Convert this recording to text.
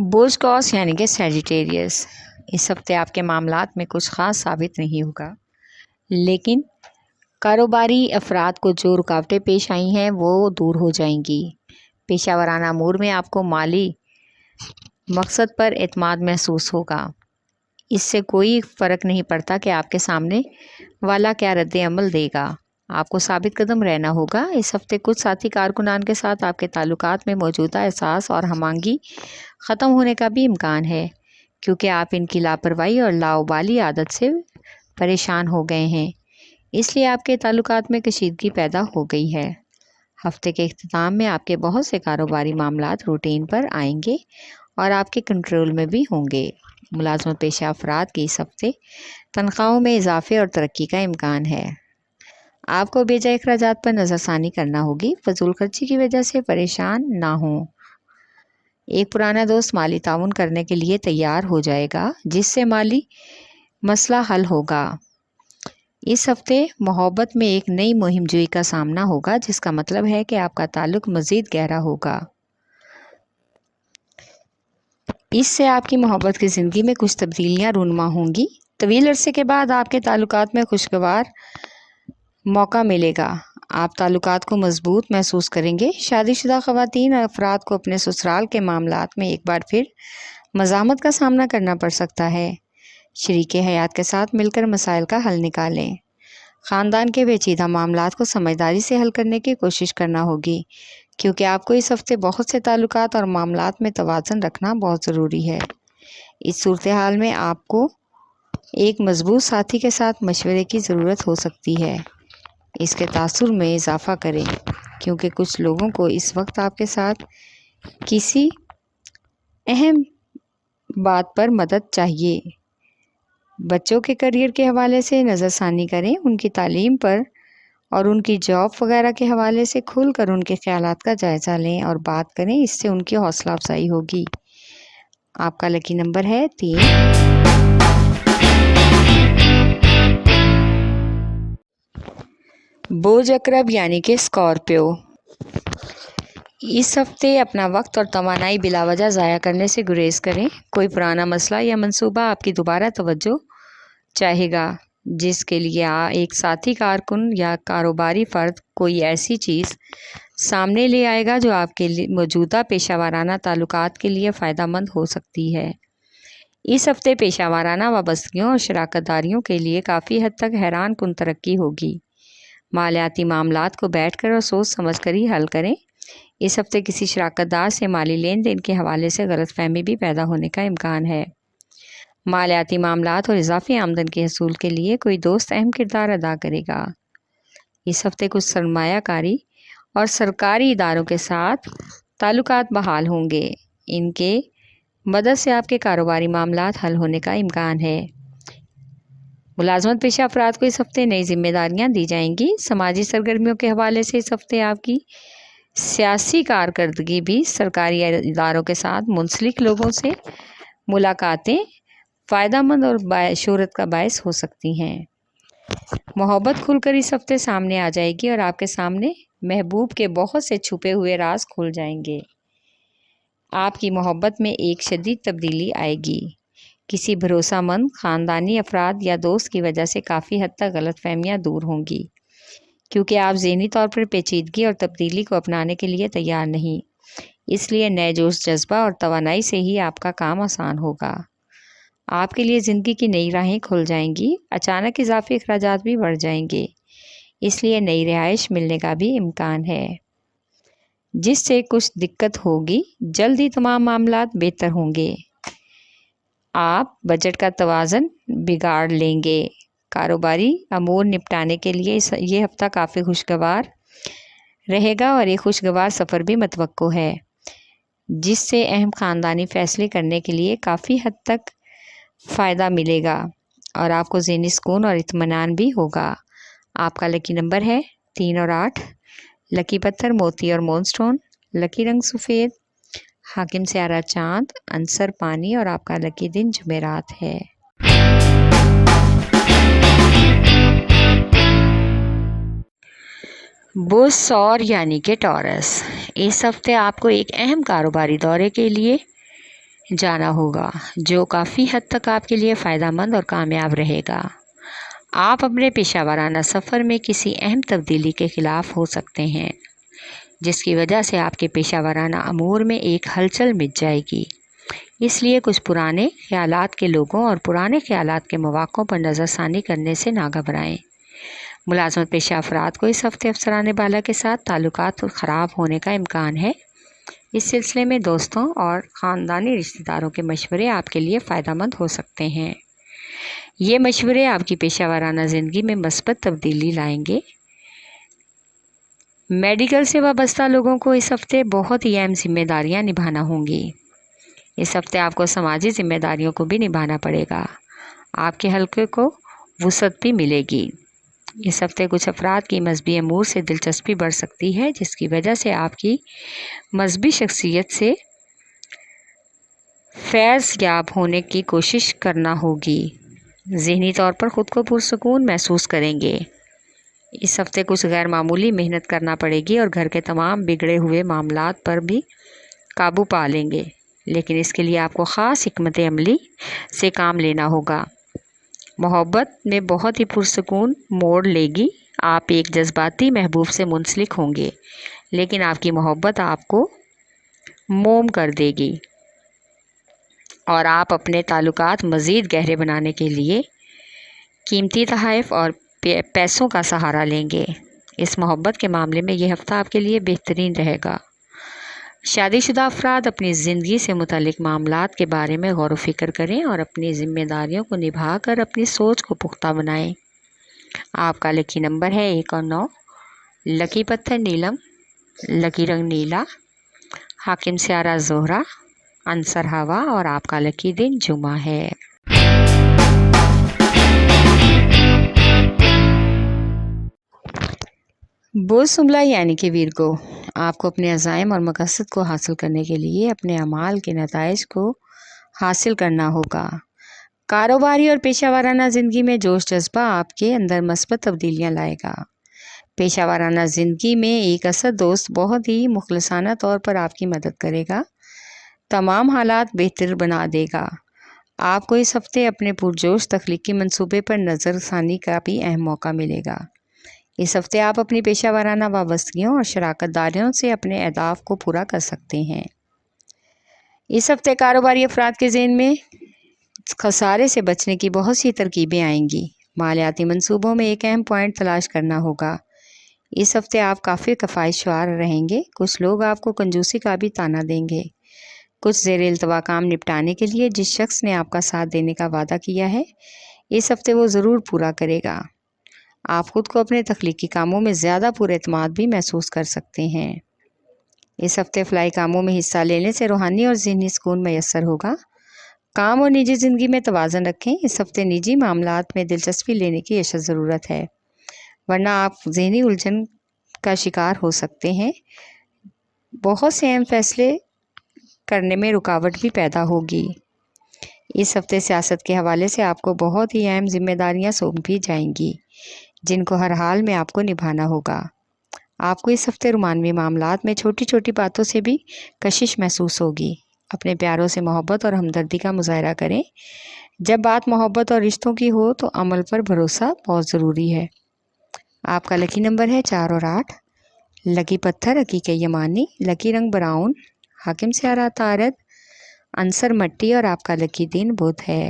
बोझ कॉस यानी कि सैजिटेरियस, इस हफ्ते आपके मामलात में कुछ ख़ास साबित नहीं होगा, लेकिन कारोबारी अफराद को जो रुकावटें पेश आई हैं वो दूर हो जाएंगी। पेशावराना अमूर में आपको माली मकसद पर एतमाद महसूस होगा। इससे कोई फ़र्क नहीं पड़ता कि आपके सामने वाला क्या रद्द अमल देगा, आपको साबित कदम रहना होगा। इस हफ्ते कुछ साथी कारकुनान के साथ आपके ताल्लुकात में मौजूदा एहसास और हमआहंगी ख़त्म होने का भी इम्कान है, क्योंकि आप इनकी लापरवाही और लाउबाली आदत से परेशान हो गए हैं, इसलिए आपके ताल्लुकात में कशीदगी पैदा हो गई है। हफ्ते के इख्तिताम में आपके बहुत से कारोबारी मामलात रूटीन पर आएंगे और आपके कंट्रोल में भी होंगे। मुलाजमत पेशा अफराद की इस हफ्ते तनख्वाहों में इजाफे और तरक्की का इम्कान है। आपको बेजा अखराजात पर नज़रसानी करना होगी। फजूल खर्ची की वजह से परेशान ना हों। एक पुराना दोस्त माली ताउन करने के लिए तैयार हो जाएगा, जिससे माली मसला हल होगा। इस हफ्ते मोहब्बत में एक नई मुहिम जोई का सामना होगा, जिसका मतलब है कि आपका ताल्लुक मज़ीद गहरा होगा। इससे आपकी मोहब्बत की ज़िंदगी में कुछ तब्दीलियाँ रूनुमा होंगी। तवील अरसे के बाद आपके ताल्लुकात में खुशगवार मौका मिलेगा। आप ताल्लुकात को मजबूत महसूस करेंगे। शादीशुदा ख़वातीन और अफराद को अपने ससुराल के मामलात में एक बार फिर मज़ामत का सामना करना पड़ सकता है। शरीके हयात के साथ मिलकर मसाइल का हल निकालें। ख़ानदान के पेचीदा मामलात को समझदारी से हल करने की कोशिश करना होगी, क्योंकि आपको इस हफ्ते बहुत से ताल्लुकात और मामलात में तवाज़ुन रखना बहुत ज़रूरी है। इस सूरत हाल में आपको एक मजबूत साथी के साथ मशवरे की ज़रूरत हो सकती है। इसके तासुर में इजाफ़ा करें, क्योंकि कुछ लोगों को इस वक्त आपके साथ किसी अहम बात पर मदद चाहिए। बच्चों के करियर के हवाले से नज़रसानी करें, उनकी तालीम पर और उनकी जॉब वगैरह के हवाले से खुलकर उनके ख्यालात का जायज़ा लें और बात करें। इससे उनकी हौसला अफजाई होगी। आपका लकी नंबर है 3। बोझ अकरब यानी कि स्कॉर्पियो, इस हफ्ते अपना वक्त और तवानाई बिलावजह ज़ाया करने से गुरेज करें। कोई पुराना मसला या मंसूबा आपकी दोबारा तवज्जो चाहेगा, जिसके लिए एक साथी कारकुन या कारोबारी फ़र्द कोई ऐसी चीज़ सामने ले आएगा जो आपके लिए मौजूदा पेशावराना ताल्लुकात के लिए फ़ायदेमंद हो सकती है। इस हफ्ते पेशावराना वाबस्तगियों और शराकतदारियों के लिए काफ़ी हद तक हैरान कुन तरक्की होगी। मालियाती मामलात को बैठकर और सोच समझ कर ही हल करें। इस हफ्ते किसी शराकतदार से माली लेन देन के हवाले से गलतफहमी भी पैदा होने का इम्कान है। मालियाती मामलात और इजाफी आमदन के हसूल के लिए कोई दोस्त अहम किरदार अदा करेगा। इस हफ्ते कुछ सरमायाकारी और सरकारी इदारों के साथ ताल्लुकात बहाल होंगे। इनके मदद से आपके कारोबारी मामलात हल होने का इम्कान है। मुलाजमत पेशा अफराद को इस हफ्ते नई जिम्मेदारियां दी जाएंगी। समाजी सरगर्मियों के हवाले से इस हफ्ते आपकी सियासी कारकर्दगी भी सरकारी इदारों के साथ मुंसलिक लोगों से मुलाकातें फ़ायदेमंद और शोहरत का बायस हो सकती हैं। मोहब्बत खुलकर इस हफ्ते सामने आ जाएगी और आपके सामने महबूब के बहुत से छुपे हुए राज खुल जाएंगे। आपकी मोहब्बत में एक शदीद तब्दीली आएगी। किसी भरोसामंद ख़ानदानी अफराद या दोस्त की वजह से काफ़ी हद तक गलतफहमियाँ दूर होंगी, क्योंकि आप ज़हनी तौर पर पेचीदगी और तब्दीली को अपनाने के लिए तैयार नहीं। इसलिए नए जोश जज्बा और तवानाई से ही आपका काम आसान होगा। आपके लिए ज़िंदगी की नई राहें खुल जाएंगी। अचानक इजाफी अखराजात भी बढ़ जाएंगे, इसलिए नई रिहाइश मिलने का भी इम्कान है, जिससे कुछ दिक्कत होगी। जल्द ही तमाम मामलात बेहतर होंगे। आप बजट का तवाज़न बिगाड़ लेंगे। कारोबारी अमूर निपटाने के लिए ये हफ्ता काफ़ी खुशगवार रहेगा और एक खुशगवार सफ़र भी मतवक्को है, जिससे अहम ख़ानदानी फ़ैसले करने के लिए काफ़ी हद तक फ़ायदा मिलेगा और आपको ज़हनी सुकून और इत्मीनान भी होगा। आपका लकी नंबर है 3 और 8। लकी पत्थर मोती और मूनस्टोन। लकी रंग सफ़ेद। हाकिम स्यारा चाँद, अंसर पानी और आपका लकी दिन जुमेरात है। बोझ सौर यानी कि टॉरस, इस हफ्ते आपको एक अहम कारोबारी दौरे के लिए जाना होगा, जो काफ़ी हद तक आपके लिए फ़ायदा मंद और कामयाब रहेगा। आप अपने पेशा वाराना सफ़र में किसी अहम तब्दीली के ख़िलाफ़ हो सकते हैं, जिसकी वजह से आपके पेशा वाराना अमूर में एक हलचल मच जाएगी। इसलिए कुछ पुराने ख़यालात के लोगों और पुराने ख़यालात के मौक़ों पर नज़रसानी करने से ना घबराएं। मुलाज़मत पेशा अफराद को इस हफ़्ते अफसरान बाला के साथ ताल्लुकात ख़राब होने का इम्कान है। इस सिलसिले में दोस्तों और ख़ानदानी रिश्तेदारों के मशवरे आपके लिए फ़ायदेमंद हो सकते हैं। ये मशवरे आपकी पेशा वाराना ज़िंदगी में मस्बत तब्दीली लाएंगे। मेडिकल से वाबस्ता लोगों को इस हफ़्ते बहुत ही अहम जिम्मेदारियाँ निभाना होंगी। इस हफ़्ते आपको समाजी जिम्मेदारियों को भी निभाना पड़ेगा। आपके हल्के को वुसअत भी मिलेगी। इस हफ़्ते कुछ अफराद की मजहबी अमूर से दिलचस्पी बढ़ सकती है, जिसकी वजह से आपकी मजहबी शख्सियत से फैज़ याब होने की कोशिश करना होगी। ज़हनी तौर पर ख़ुद को पुरसकून महसूस करेंगे। इस हफ़्ते कुछ गैर मामूली मेहनत करना पड़ेगी और घर के तमाम बिगड़े हुए मामलात पर भी काबू पा लेंगे, लेकिन इसके लिए आपको ख़ास हिकमत अमली से काम लेना होगा। मोहब्बत में बहुत ही पुरसकून मोड़ लेगी। आप एक जज्बाती महबूब से मुंसलिक होंगे, लेकिन आपकी मोहब्बत आपको मोम कर देगी और आप अपने ताल्लुकात मज़ीद गहरे बनाने के लिए कीमती तोहफ़े और पैसों का सहारा लेंगे। इस मोहब्बत के मामले में यह हफ़्ता आपके लिए बेहतरीन रहेगा। शादीशुदा अफराद अपनी ज़िंदगी से मुतल्लिक़ मामलात के बारे में गौर व फिक्र करें और अपनी ज़िम्मेदारियों को निभा कर अपनी सोच को पुख्ता बनाएं। आपका लकी नंबर है 1 और 9। लकी पत्थर नीलम, लकी रंग नीला, हाकिम स्यारा ज़ोहरा, अंसर हवा और आपका लकी दिन जुमा है। बुध सुमला यानी कि वीरगो, आपको अपने अज़ाइम और मकसद को हासिल करने के लिए अपने अमाल के नताइज को हासिल करना होगा। कारोबारी और पेशा वाराना ज़िंदगी में जोश जज्बा आपके अंदर मस्बत तब्दीलियाँ लाएगा। पेशा वाराना ज़िंदगी में एक असद दोस्त बहुत ही मुखलसाना तौर पर आपकी मदद करेगा, तमाम हालात बेहतर बना देगा। आपको इस हफ़्ते अपने पुरजोश तख्लीकी मंसूबे पर नज़रसानी का भी अहम मौका मिलेगा। इस हफ़्ते आप अपनी पेशा वाराना वाबस्तगियों और शराकत दारियों से अपने अहदाफ को पूरा कर सकते हैं। इस हफ़्ते कारोबारी अफराद के ज़हन में खसारे से बचने की बहुत सी तरकीबें आएंगी। मालियाती मंसूबों में एक अहम पॉइंट तलाश करना होगा। इस हफ़्ते आप काफ़ी कफ़ायशवार रहेंगे। कुछ लोग आपको कंजूसी का भी ताना देंगे। कुछ ज़ेर इल्तवा काम निपटाने के लिए जिस शख्स ने आपका साथ देने का वादा किया है, इस हफ़्ते वो ज़रूर पूरा करेगा। आप ख़ुद को अपने तख्लीकी कामों में ज़्यादा पुरएतमाद भी महसूस कर सकते हैं। इस हफ़्ते फ़लाई कामों में हिस्सा लेने से रूहानी और ज़हनी सुकून मैसर होगा। काम और निजी ज़िंदगी में तवाज़ुन रखें। इस हफ़्ते निजी मामलात में दिलचस्पी लेने की अशद ज़रूरत है, वरना आप ज़हनी उलझन का शिकार हो सकते हैं। बहुत से अहम फैसले करने में रुकावट भी पैदा होगी। इस हफ़्ते सियासत के हवाले से आपको बहुत ही अहम जिम्मेदारियां सौंपी जाएंगी, जिनको हर हाल में आपको निभाना होगा। आपको इस हफ़्ते रोमानवी मामलात में छोटी छोटी बातों से भी कशिश महसूस होगी। अपने प्यारों से मोहब्बत और हमदर्दी का मुज़ाहरा करें। जब बात मोहब्बत और रिश्तों की हो तो अमल पर भरोसा बहुत ज़रूरी है। आपका लकी नंबर है 4 और 8। लकी पत्थर हकीक यमानी, लकी रंग ब्राउन, हाकिम स्यारा तारद, अंसर मट्टी और आपका लकी दिन बुध है।